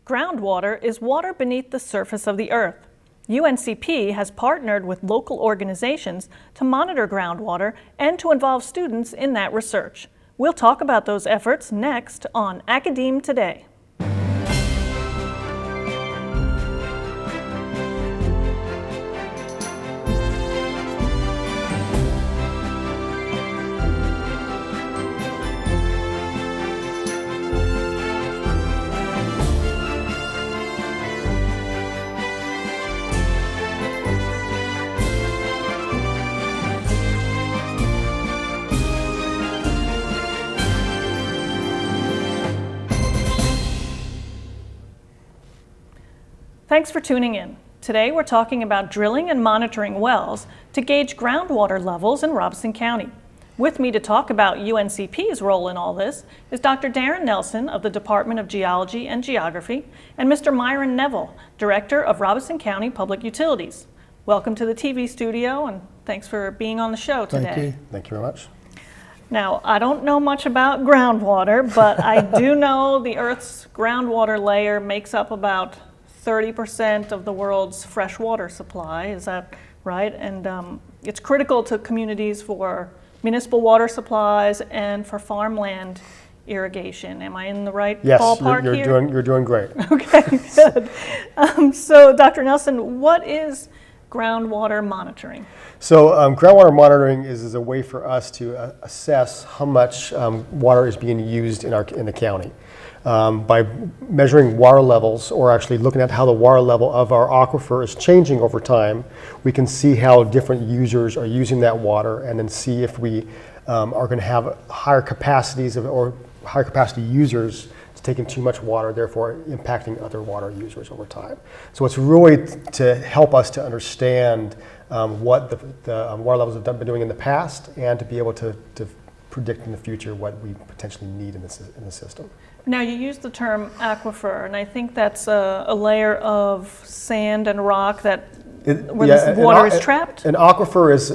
Groundwater is water beneath the surface of the earth. UNCP has partnered with local organizations to monitor groundwater and to involve students in that research. We'll talk about those efforts next on Academe Today. Thanks for tuning in. Today we're talking about drilling and monitoring wells to gauge groundwater levels in Robeson County. With me to talk about UNCP's role in all this is Dr. Daren Nelson of the Department of Geology and Geography and Mr. Myron Neville, Director of Robeson County Public Utilities. Welcome to the TV studio and thanks for being on the show today. Thank you. Thank you very much. Now, I don't know much about groundwater, but I do know the Earth's groundwater layer makes up about 30% of the world's fresh water supply, is that right? And it's critical to communities for municipal water supplies and for farmland irrigation. Am I in the right ballpark here? Yes, you're doing great. Okay, good. So, Dr. Nelson, what is groundwater monitoring? So groundwater monitoring is a way for us to assess how much water is being used in the county. By measuring water levels, or actually looking at how the water level of our aquifer is changing over time, we can see how different users are using that water and then see if we are going to have higher capacities or higher capacity users taking too much water, therefore impacting other water users over time. So it's really to help us to understand what the water levels have been doing in the past and to be able to predict in the future what we potentially need in the system. Now, you use the term aquifer, and I think that's a layer of sand and rock where the water is trapped? An aquifer is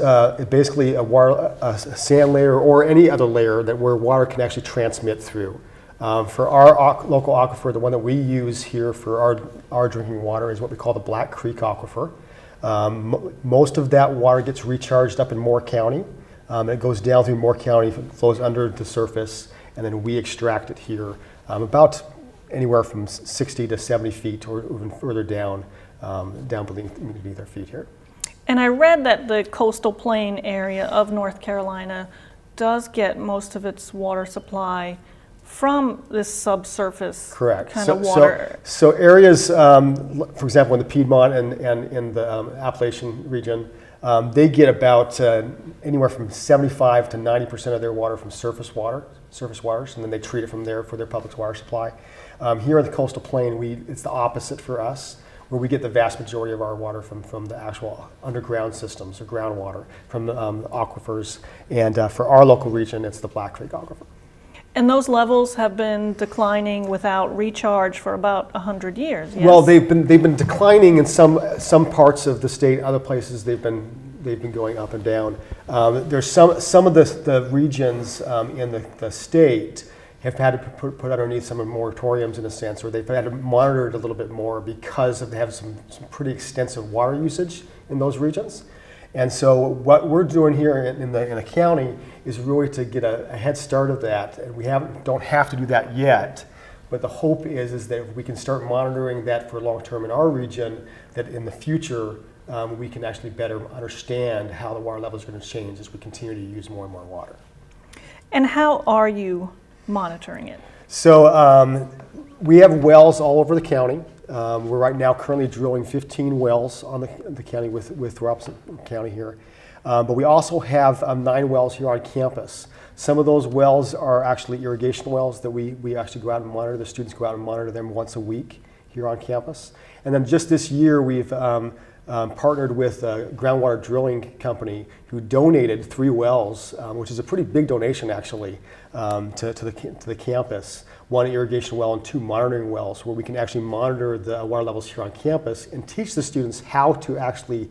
basically a sand layer or any other layer where water can actually transmit through. For our local aquifer, the one that we use here for our drinking water is what we call the Black Creek Aquifer. Most of that water gets recharged up in Moore County. It goes down through Moore County, flows under the surface, and then we extract it here about anywhere from 60 to 70 feet or even further down beneath our feet here. And I read that the coastal plain area of North Carolina does get most of its water supply from this subsurface kind of water. So areas, for example, in the Piedmont and in the Appalachian region, they get about anywhere from 75 to 90% of their water from surface waters, and then they treat it from there for their public water supply. Here in the coastal plain, it's the opposite for us, where we get the vast majority of our water from the actual underground systems or groundwater, from the aquifers, and for our local region, it's the Black Creek Aquifer. And those levels have been declining without recharge for about 100 years. Yes? Well, they've been declining in some parts of the state. Other places they've been going up and down. There's some of the regions in the state have had to put underneath some moratoriums in a sense, or they've had to monitor it a little bit more because they have some pretty extensive water usage in those regions. And so what we're doing here in the county is really to get a head start of that. And we don't have to do that yet, but the hope is that if we can start monitoring that for long term in our region, that in the future we can actually better understand how the water levels are going to change as we continue to use more and more water. And how are you monitoring it? So we have wells all over the county. We're right now currently drilling 15 wells on the county with Robeson County here. But we also have 9 wells here on campus. Some of those wells are actually irrigation wells that we actually go out and monitor. The students go out and monitor them once a week here on campus. And then just this year we've partnered with a groundwater drilling company who donated 3 wells, which is a pretty big donation actually, to the campus. 1 irrigation well and 2 monitoring wells, where we can actually monitor the water levels here on campus and teach the students how to actually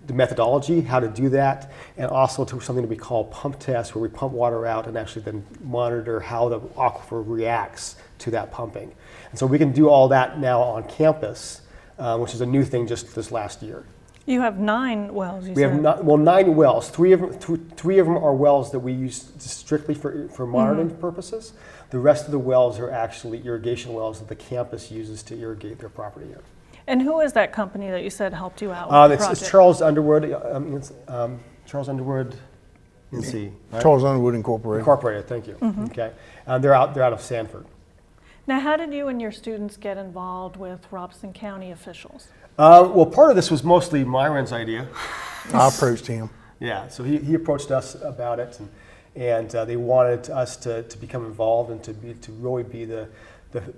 the methodology, how to do that, and also to something that we call pump test, where we pump water out and actually then monitor how the aquifer reacts to that pumping. And so we can do all that now on campus, which is a new thing just this last year. You have 9 wells, you We said. have 9 wells. Three of them are wells that we use strictly for monitoring purposes. The rest of the wells are actually irrigation wells that the campus uses to irrigate their property in. And who is that company that you said helped you out with the project? It's Charles Underwood. Charles Underwood. Let's see. Right? Charles Underwood Incorporated. Incorporated. Thank you. Okay. They're out of Sanford. Now, how did you and your students get involved with Robeson County officials? Well, part of this was mostly Myron's idea. I approached him. Yeah. So he approached us about it, and they wanted us to become involved and to really be the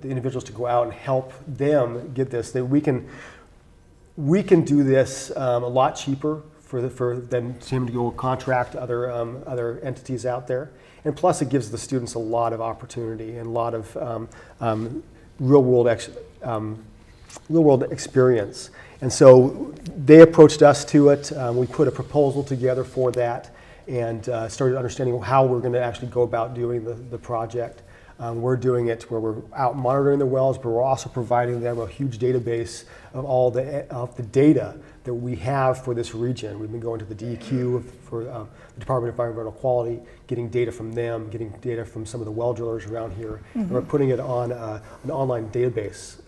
individuals to go out and help them get this. That we can do this a lot cheaper than him to go contract other entities out there, and plus it gives the students a lot of opportunity and a lot of real world experience. And so they approached us to it. We put a proposal together for that and started understanding how we're going to actually go about doing the project. We're doing it where we're out monitoring the wells, but we're also providing them a huge database of all the data that we have for this region. We've been going to the DEQ for the Department of Environmental Quality, getting data from them, getting data from some of the well drillers around here, and we're putting it on an online database,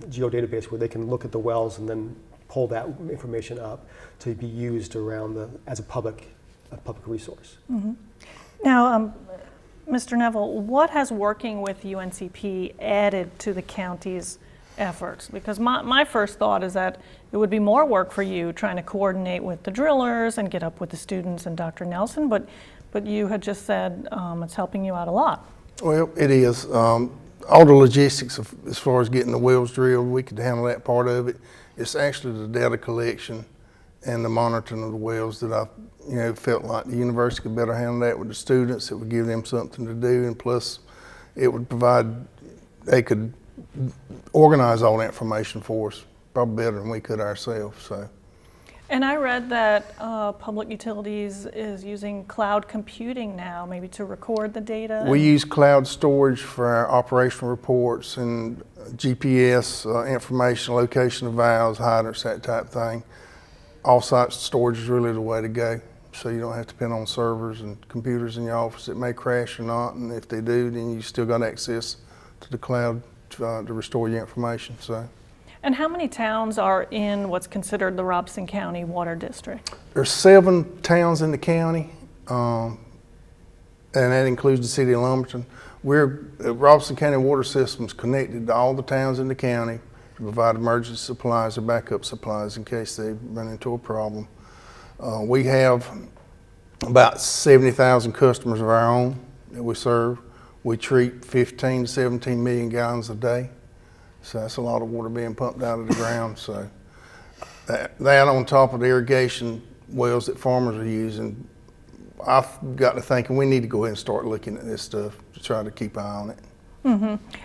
geodatabase, where they can look at the wells and then pull that information up to be used as a public resource. Now, Mr. Neville, what has working with UNCP added to the county's efforts? Because my first thought is that it would be more work for you trying to coordinate with the drillers and get up with the students and Dr. Nelson, but you had just said it's helping you out a lot. Well, it is. All the logistics as far as getting the wells drilled, we could handle that part of it. It's actually the data collection and the monitoring of the wells that I felt like the university could better handle that with the students. It would give them something to do, and plus it would provide, they could organize all that information for us probably better than we could ourselves. So. And I read that Public Utilities is using cloud computing now, maybe to record the data. We use cloud storage for our operational reports and GPS information, location of valves, hydrants, that type thing. Off-site storage is really the way to go, so you don't have to depend on servers and computers in your office. It may crash or not, and if they do, then you still got access to the cloud to restore your information. So. And how many towns are in what's considered the Robeson County Water District? There's 7 towns in the county, and that includes the city of Lumberton. Robeson County Water System is connected to all the towns in the county to provide emergency supplies or backup supplies in case they run into a problem. We have about 70,000 customers of our own that we serve. We treat 15 to 17 million gallons a day. So that's a lot of water being pumped out of the ground. So that on top of the irrigation wells that farmers are using, I've got to thinking we need to go ahead and start looking at this stuff to try to keep an eye on it.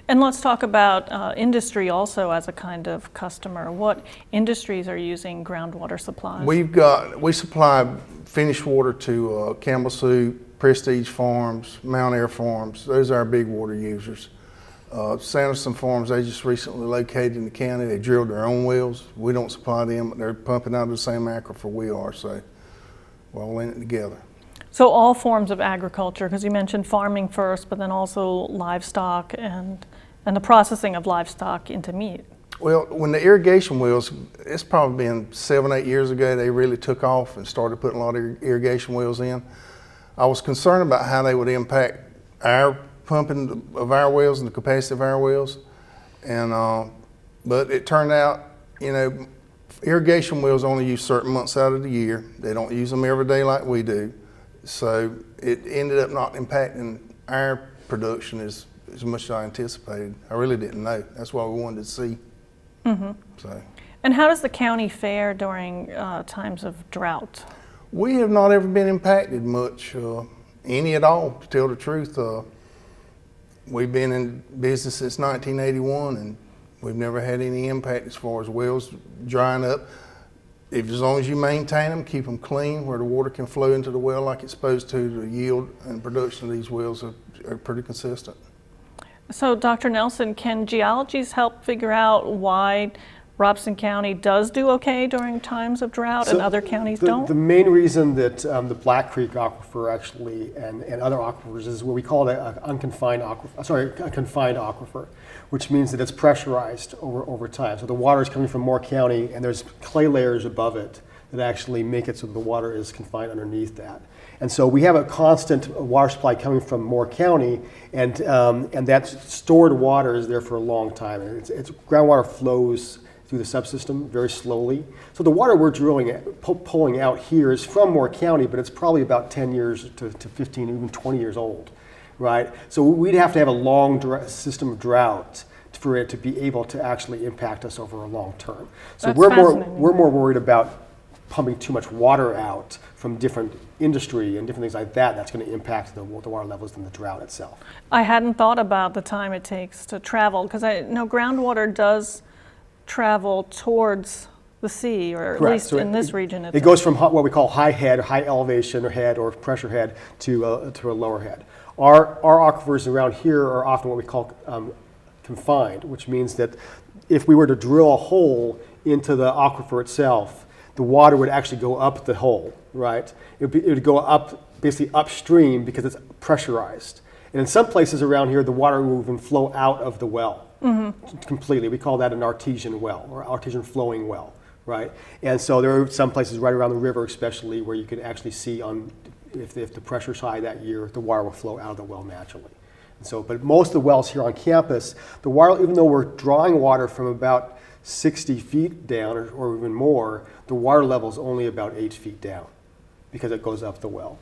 And let's talk about industry also as a kind of customer. What industries are using groundwater supplies? We supply finished water to Campbell Soup, Prestige Farms, Mount Air Farms. Those are our big water users. Sanderson Farms, they just recently located in the county. They drilled their own wells. We don't supply them, but they're pumping out of the same aquifer we are, so we're all in it together. So all forms of agriculture, because you mentioned farming first, but then also livestock and the processing of livestock into meat. Well, when the irrigation wells, it's probably been 7, 8 years ago, they really took off and started putting a lot of irrigation wells in. I was concerned about how they would impact our pumping of our wells and the capacity of our wells, and but it turned out, irrigation wells only use certain months out of the year. They don't use them every day like we do. So it ended up not impacting our production as much as I anticipated. I really didn't know. That's what we wanted to see. So. And how does the county fare during times of drought? We have not ever been impacted much, any at all, to tell the truth. We've been in business since 1981, and we've never had any impact as far as wells drying up. as long as you maintain them, keep them clean, where the water can flow into the well like it's supposed to, the yield and production of these wells are pretty consistent. So, Dr. Nelson, can geologies help figure out why Robeson County does do okay during times of drought and other counties don't? The main reason that the Black Creek aquifer actually and other aquifers is what we call it a confined aquifer, which means that it's pressurized over time. So the water is coming from Moore County, and there's clay layers above it that actually make it so the water is confined underneath that. And so we have a constant water supply coming from Moore County, and that stored water is there for a long time. And groundwater flows through the subsystem very slowly. So the water we're pulling out here is from Moore County, but it's probably about 10 years to 15, even 20 years old, right? So we'd have to have a long system of drought for it to be able to actually impact us over a long term. So we're more worried about pumping too much water out from different industry and different things like that. That's going to impact the water levels than the drought itself. I hadn't thought about the time it takes to travel, because I know groundwater does travel towards the sea, or at least so in this region. It goes from what we call high head, high elevation or head or pressure head to a lower head. Our aquifers around here are often what we call confined, which means that if we were to drill a hole into the aquifer itself, the water would actually go up the hole, right? It would go up, basically upstream, because it's pressurized. And in some places around here, the water will even flow out of the well. Completely. We call that an artesian well, or artesian flowing well, right? And so there are some places right around the river especially where you can actually see if the pressure's high that year, the water will flow out of the well naturally. And so, but most of the wells here on campus, the water, even though we're drawing water from about 60 feet down or even more, the water level is only about 8 feet down because it goes up the well.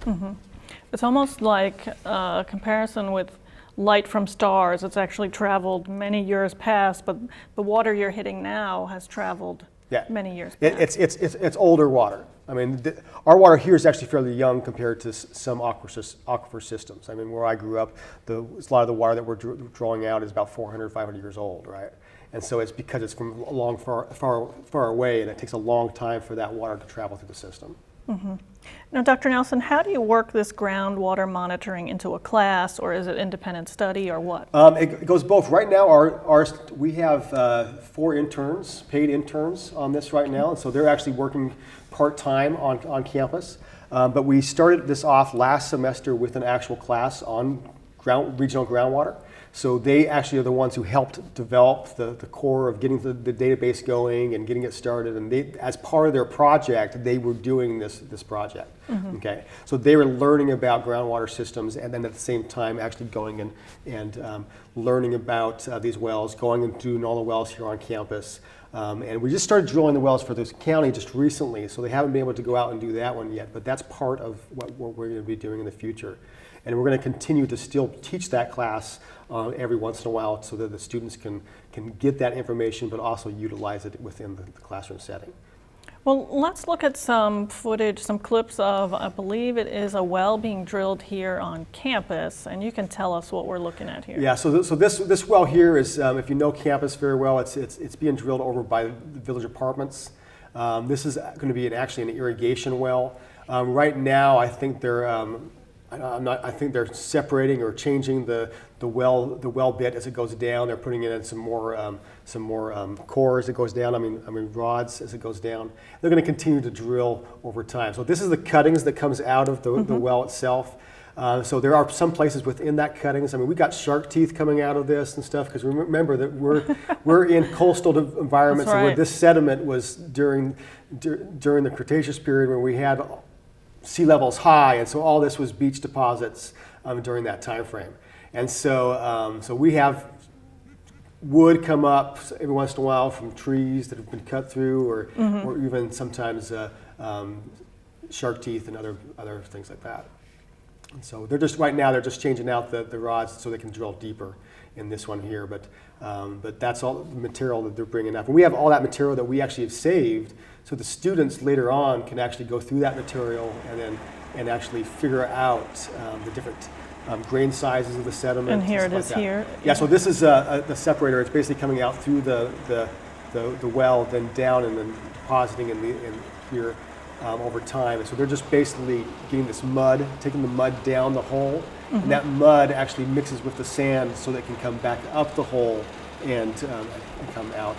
It's almost like a comparison with light from stars. It's actually traveled many years past, but the water you're hitting now has traveled many years past. It's older water. I mean, our water here is actually fairly young compared to some aquifer systems. I mean, where I grew up, a lot of the water that we're drawing out is about 400, 500 years old, right? And so it's because it's from far away, and it takes a long time for that water to travel through the system. Now, Dr. Nelson, how do you work this groundwater monitoring into a class, or is it independent study, or what? It goes both. Right now, we have 4 interns, paid interns on this right now, and so they're actually working part-time on campus. But we started this off last semester with an actual class on regional groundwater. So they actually are the ones who helped develop the core of getting the database going and getting it started. And they, as part of their project, they were doing this project. Okay, so they were learning about groundwater systems, and then at the same time actually going and learning about these wells, going and doing all the wells here on campus. And we just started drilling the wells for this county just recently, so they haven't been able to go out and do that one yet. But that's part of what we're going to be doing in the future. And we're going to continue to still teach that class every once in a while so that the students can get that information but also utilize it within the classroom setting. Well, let's look at some footage, some clips of, I believe it is a well being drilled here on campus, and you can tell us what we're looking at here. Yeah, so this well here is, if you know campus very well, it's being drilled over by the village apartments. This is going to be actually an irrigation well. Right now, I think they're I think they're separating or changing the well bit as it goes down. They're putting in some more core as it goes down. I mean rods as it goes down. They're going to continue to drill over time. So this is the cuttings that comes out of the well itself. So there are some places within that cuttings. I mean, we got shark teeth coming out of this and stuff, because remember that we're in coastal environments. That's right. Where this sediment was during the Cretaceous period, when we had sea levels high, and so all this was beach deposits during that time frame. And so so we have wood come up every once in a while from trees that have been cut through, or even sometimes shark teeth and other things like that. And so right now they're just changing out the rods so they can drill deeper in this one here. But that's all the material that they're bringing up. And we have all that material that we actually have saved, so the students later on can actually go through that material and actually figure out the different grain sizes of the sediment. And here it is here. Yeah, so this is the separator. It's basically coming out through the well, then down, and then depositing here over time. And so they're just basically getting this mud, taking the mud down the hole, and that mud actually mixes with the sand so that it can come back up the hole and come out.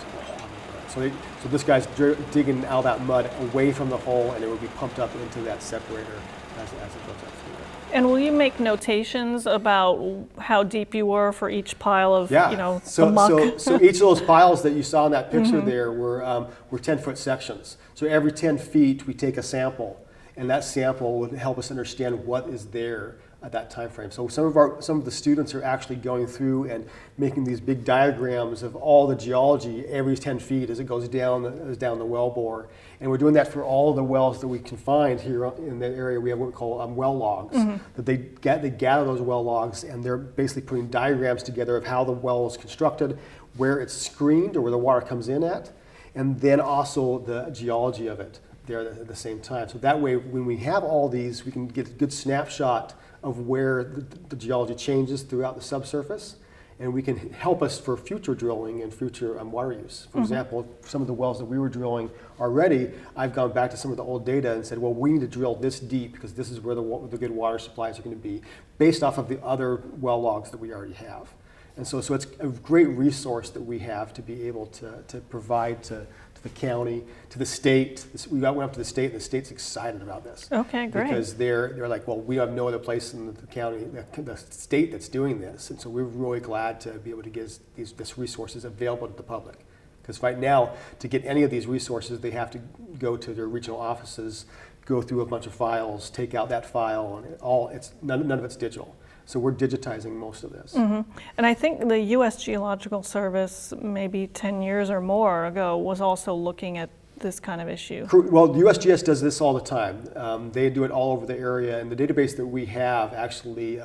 So this guy's digging out that mud away from the hole, and it will be pumped up into that separator as it goes up through it. And will you make notations about how deep you were for each pile of, Yeah. you know, the muck? So each of those piles that you saw in that picture there were 10-foot sections. So every 10 feet, we take a sample, and that sample would help us understand what is there at that time frame. So some of the students are actually going through and making these big diagrams of all the geology every 10 feet as it goes down the well bore. And we're doing that for all of the wells that we can find here in that area. We have what we call well logs. That they gather those well logs, and they're basically putting diagrams together of how the well is constructed, where it's screened or where the water comes in at, and then also the geology of it there at the same time. So that way, when we have all these, we can get a good snapshot of where the geology changes throughout the subsurface, and we can help us for future drilling and future water use. For example, some of the wells that we were drilling already, I've gone back to some of the old data and said, well, we need to drill this deep because this is where the good water supplies are going to be, based off of the other well logs that we already have. And so it's a great resource that we have to be able to provide to the county, to the state. We went up to the state, and the state's excited about this. Okay, great. Because they're like, well, we have no other place in the county, the state that's doing this. And so we're really glad to be able to get this resources available to the public. Because right now, to get any of these resources, they have to go to their regional offices, go through a bunch of files, take out that file, and none of it's digital. So we're digitizing most of this. And I think the U.S. Geological Service, maybe 10 years or more ago, was also looking at this kind of issue. Well, USGS does this all the time. They do it all over the area, and the database that we have actually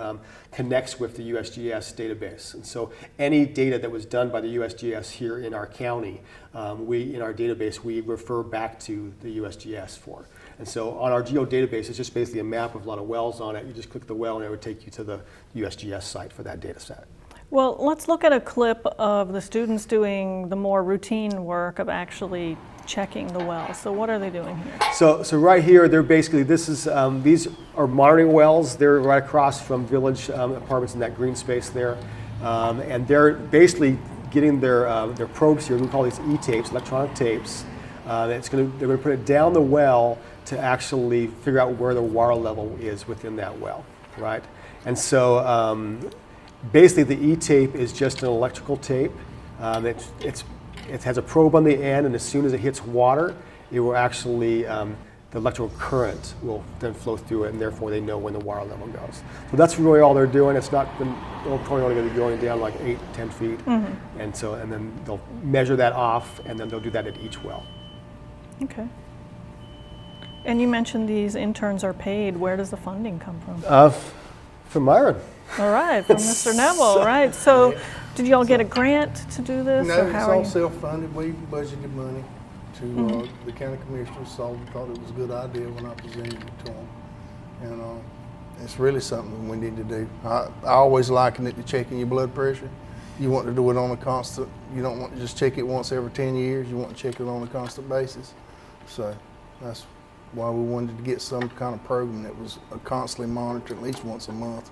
connects with the USGS database. And so any data that was done by the USGS here in our county, in our database, we refer back to the USGS for. And so on our geo database, it's just basically a map with a lot of wells on it. You just click the well, and it would take you to the USGS site for that data set. Well, let's look at a clip of the students doing the more routine work of actually checking the wells. So what are they doing here? So right here, they're basically, these are monitoring wells. They're right across from Village Apartments in that green space there. And they're basically getting their probes here. We call these E-tapes, electronic tapes. They're going to put it down the well to actually figure out where the water level is within that well, right? And so basically the E-tape is just an electrical tape. It has a probe on the end, and as soon as it hits water, it will actually, the electrical current will then flow through it, and therefore they know when the water level goes. So that's really all they're doing. It's not probably only going to be going down like 8, 10 feet. And then they'll measure that off, and then they'll do that at each well. Okay. And you mentioned these interns are paid. Where does the funding come from? From Myron. All right, from Mr. Neville, right. So did you all get a grant to do this? No, or it's all self-funded. We budgeted money to the county commissioners, so we thought it was a good idea when I presented it to them. And it's really something we need to do. I always liken it to checking your blood pressure. You want to do it on a constant, you don't want to just check it once every 10 years, you want to check it on a constant basis. So that's why we wanted to get some kind of program that was constantly monitored at least once a month.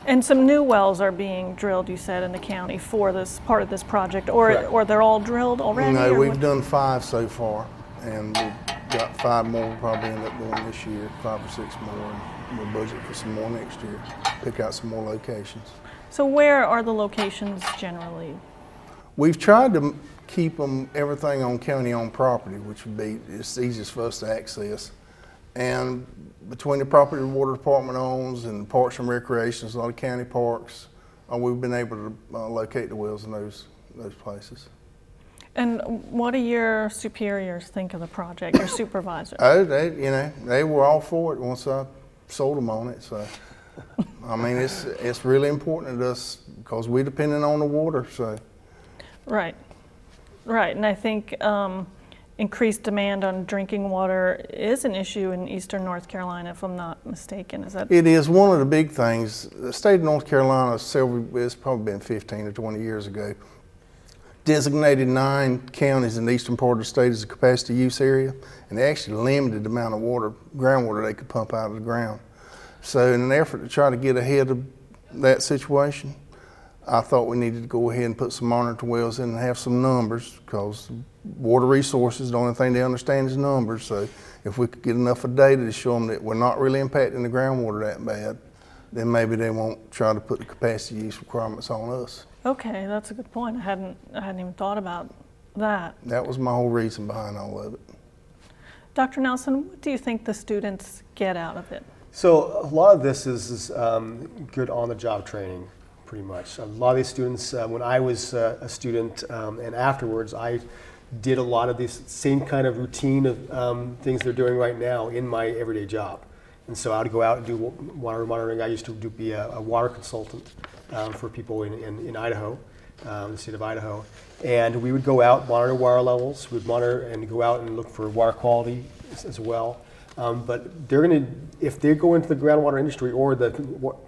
And some new wells are being drilled, you said, in the county for this part of this project, or they're all drilled already? No, we've done 5 so far, and we've got 5 more we'll probably end up doing this year, 5 or 6 more, and we'll budget for some more next year, pick out some more locations. So where are the locations generally? We've tried to keep everything on county-owned property, which would be it's easiest for us to access. And between the property the water department owns and Parks and Recreations, a lot of county parks, we've been able to locate the wells in those places. And what do your superiors think of the project, your supervisor? Oh, they were all for it once I sold them on it. So, I mean, it's really important to us because we're dependent on the water. So, right, and I think increased demand on drinking water is an issue in eastern North Carolina, if I'm not mistaken. Is that? It is one of the big things. The state of North Carolina, it's probably been 15 or 20 years ago, designated 9 counties in the eastern part of the state as a capacity use area, and they actually limited the amount of water, groundwater they could pump out of the ground. So in an effort to try to get ahead of that situation, I thought we needed to go ahead and put some monitor wells in and have some numbers, because water resources, the only thing they understand is numbers. So if we could get enough of data to show them that we're not really impacting the groundwater that bad, then maybe they won't try to put the capacity use requirements on us. Okay, that's a good point. I hadn't even thought about that. That was my whole reason behind all of it. Dr. Nelson, what do you think the students get out of it? So a lot of this is good on-the-job training, pretty much. A lot of these students, when I was a student and afterwards, I did a lot of these same kind of routine of things they're doing right now in my everyday job. And so I would go out and do water monitoring. I used to be a water consultant for people in Idaho, the state of Idaho. And we would go out, monitor water levels, we'd monitor and go out and look for water quality as well. But they're going to, if they go into the groundwater industry or the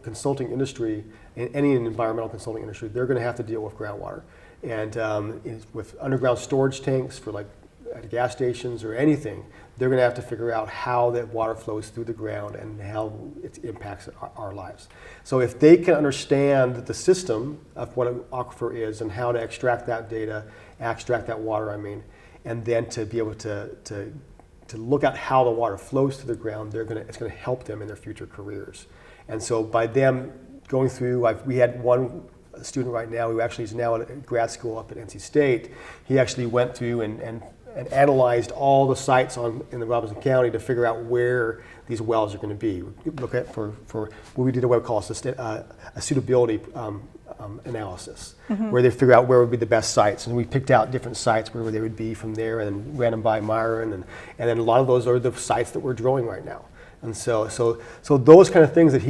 consulting industry, in any environmental consulting industry, they're going to have to deal with groundwater. And with underground storage tanks for like at gas stations or anything, they're going to have to figure out how that water flows through the ground and how it impacts our lives. So if they can understand the system of what an aquifer is and how to extract that data, extract that water, and then to be able to look at how the water flows through the ground, it's going to help them in their future careers. And so by them going through, we had one student right now who actually is now at grad school up at NC State. He actually went through and analyzed all the sites in the Robeson County to figure out where these wells are going to be. Look at for what we did what we call a suitability analysis, where they figure out where would be the best sites, and we picked out different sites where they would be from there, and ran them by Myron, and then a lot of those are the sites that we're drilling right now. And so those kind of things that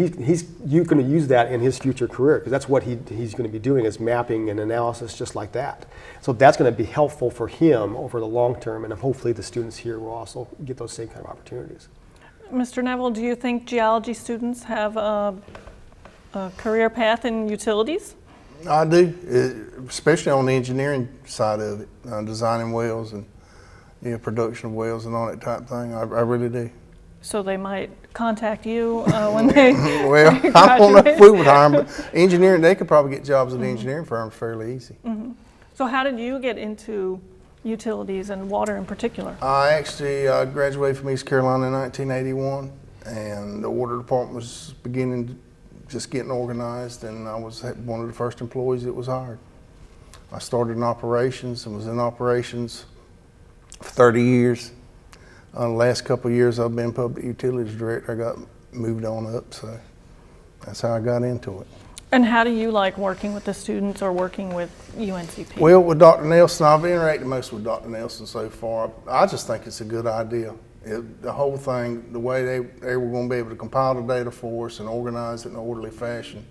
you're going to use that in his future career, because that's what he's going to be doing, is mapping and analysis just like that. So that's going to be helpful for him over the long term, and hopefully the students here will also get those same kind of opportunities. Mr. Neville, do you think geology students have a career path in utilities? I do, especially on the engineering side of it, designing wells and production of wells and all that type of thing. I really do. So they might contact you when they well, I don't know if we would hire them, but engineering, they could probably get jobs at the engineering firms fairly easy. So how did you get into utilities and water in particular? I actually graduated from East Carolina in 1981, and the water department was just getting organized, and I was one of the first employees that was hired. I started in operations and was in operations for 30 years. The last couple of years I've been public utilities director. I got moved on up, so that's how I got into it. And how do you like working with the students or working with UNCP? Well, with Dr. Nelson, I've interacted most with Dr. Nelson so far. I just think it's a good idea. The whole thing, the way they were going to be able to compile the data for us and organize it in an orderly fashion,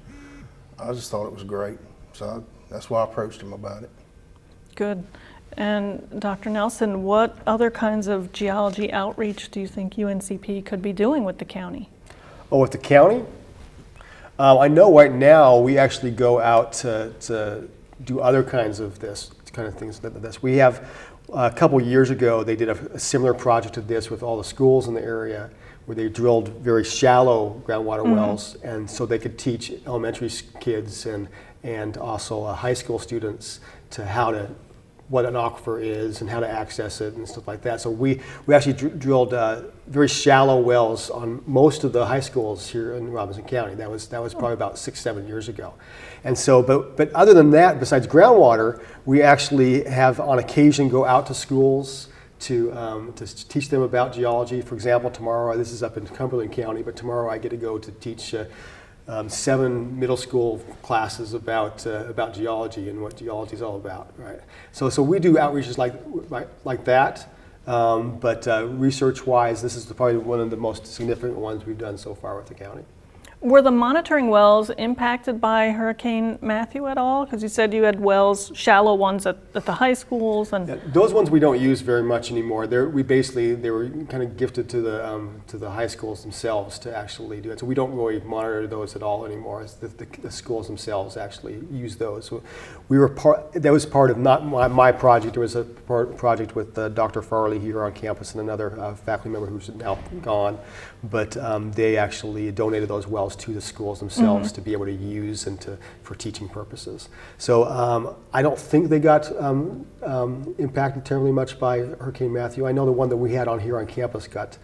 I just thought it was great. So that's why I approached him about it. Good. And Dr. Nelson, what other kinds of geology outreach do you think UNCP could be doing with the county? Oh, with the county? I know right now we actually go out to do other kinds of things. We have, a couple years ago, they did a similar project to this with all the schools in the area, where they drilled very shallow groundwater wells, and so they could teach elementary kids and also high school students what an aquifer is and how to access it and stuff like that. So we actually drilled very shallow wells on most of the high schools here in Robeson County. That was probably about 6-7 years ago. And so, but other than that, besides groundwater, we actually have on occasion go out to schools to teach them about geology. For example, tomorrow, this is up in Cumberland County, but tomorrow I get to go to teach 7 middle school classes about geology and what geology is all about, right? So we do outreaches like that, but research-wise, this is probably one of the most significant ones we've done so far with the county. Were the monitoring wells impacted by Hurricane Matthew at all? Because you said you had wells, shallow ones at the high schools, and Yeah, those ones we don't use very much anymore. They were kind of gifted to the high schools themselves to actually do it. So we don't really monitor those at all anymore. It's the schools themselves actually use those. So that was part of not my project. There was a project with Dr. Farley here on campus and another faculty member who's now gone. But they actually donated those wells to the schools themselves to be able to use and for teaching purposes. So I don't think they got impacted terribly much by Hurricane Matthew. I know the one that we had on here on campus got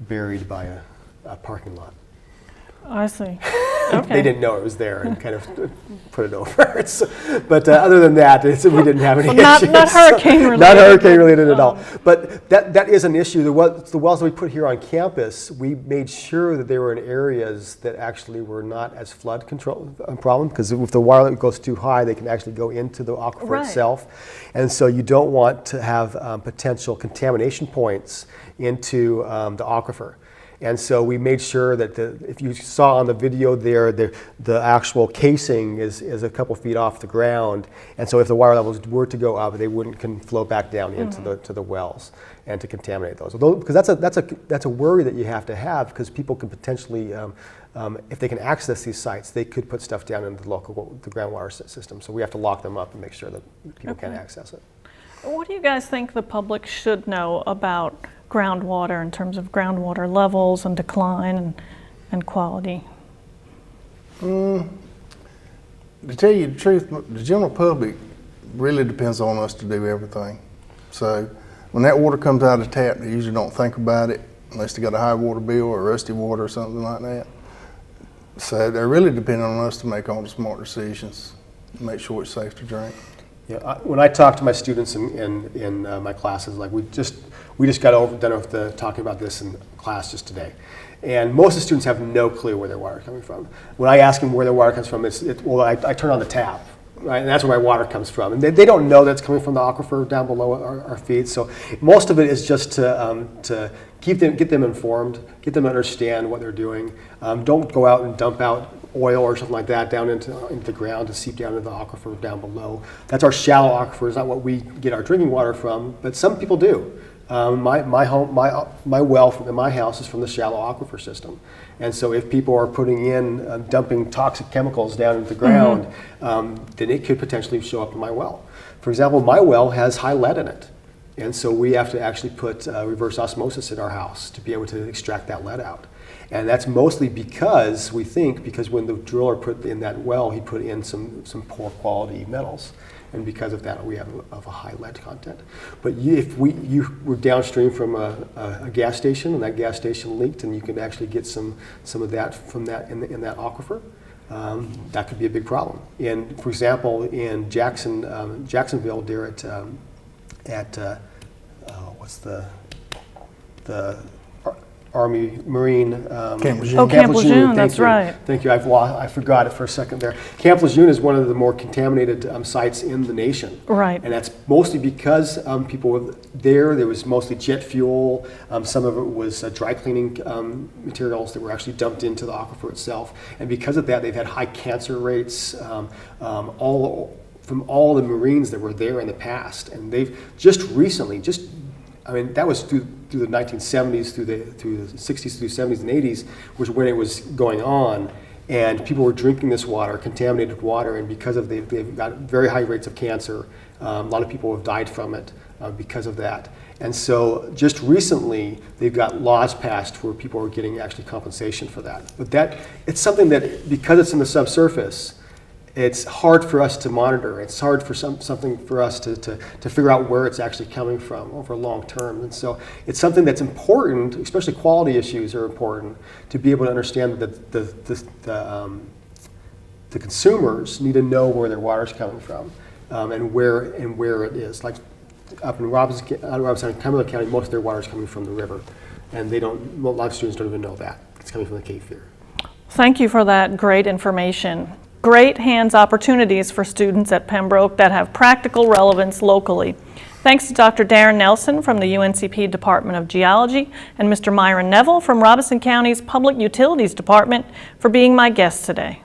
buried by a parking lot. I see. Okay. They didn't know it was there and kind of put it over. But other than that, we didn't have any issues. Not hurricane related. Not hurricane related at all. But that is an issue. The wells that we put here on campus, we made sure that they were in areas that actually were not as flood control problem, because if the water level goes too high, they can actually go into the aquifer itself. And so you don't want to have potential contamination points into the aquifer. And so we made sure that if you saw on the video there, the actual casing is a couple feet off the ground. And so if the water levels were to go up, they wouldn't flow back down into the wells and to contaminate those. Because that's a worry that you have to have, because people can potentially, if they can access these sites, they could put stuff down into the groundwater system. So we have to lock them up and make sure that people can't access it. What do you guys think the public should know about groundwater in terms of groundwater levels and decline and quality? To tell you the truth, the general public really depends on us to do everything. So when that water comes out of the tap, they usually don't think about it unless they got a high water bill or rusty water or something like that. So they're really depending on us to make all the smart decisions, to make sure it's safe to drink. Yeah, when I talk to my students in my classes, like we just got done with talking about this in class just today, and most of the students have no clue where their water is coming from. When I ask them where their water comes from, I turn on the tap, right, and that's where my water comes from, and they don't know that's coming from the aquifer down below our feet. So most of it is just to get them informed, get them to understand what they're doing. Don't go out and dump out oil or something like that down into the ground to seep down into the aquifer down below. That's our shallow aquifer. It's not what we get our drinking water from, but some people do. My well in my house is from the shallow aquifer system, and so if people are putting in dumping toxic chemicals down into the ground, then it could potentially show up in my well. For example, my well has high lead in it, and so we have to actually put reverse osmosis in our house to be able to extract that lead out. And that's mostly because when the driller put in that well, he put in some poor quality metals. And because of that, we have a high lead content. But if you were downstream from a gas station, and that gas station leaked, and you could actually get some of that from that in that aquifer, that could be a big problem. And for example, in Jacksonville, there at what's the Army Marine Camp Lejeune. Oh, Camp Lejeune, that's right. Thank you. I forgot it for a second there. Camp Lejeune is one of the more contaminated sites in the nation. Right. And that's mostly because people were there. There was mostly jet fuel. Some of it was dry cleaning materials that were actually dumped into the aquifer itself. And because of that, they've had high cancer rates from all the Marines that were there in the past. And they've just recently, that was through the 1970s, through the 60s, through the 70s and 80s, was when it was going on, and people were drinking this water, contaminated water, and because of they've got very high rates of cancer. A lot of people have died from it because of that. And so just recently, they've got laws passed where people are getting actually compensation for that. But it's something that, because it's in the subsurface, it's hard for us to monitor. It's hard for something for us to figure out where it's actually coming from over long term. And so it's something that's important, especially quality issues are important, to be able to understand that the consumers need to know where their water is coming from and where it is. Like up in Robeson County, Cumberland County, most of their water is coming from the river, and a lot of students don't even know that. It's coming from the Cape Fear. Thank you for that great information. Great hands opportunities for students at Pembroke that have practical relevance locally. Thanks to Dr. Daren Nelson from the UNCP Department of Geology and Mr. Myron Neville from Robeson County's Public Utilities Department for being my guests today.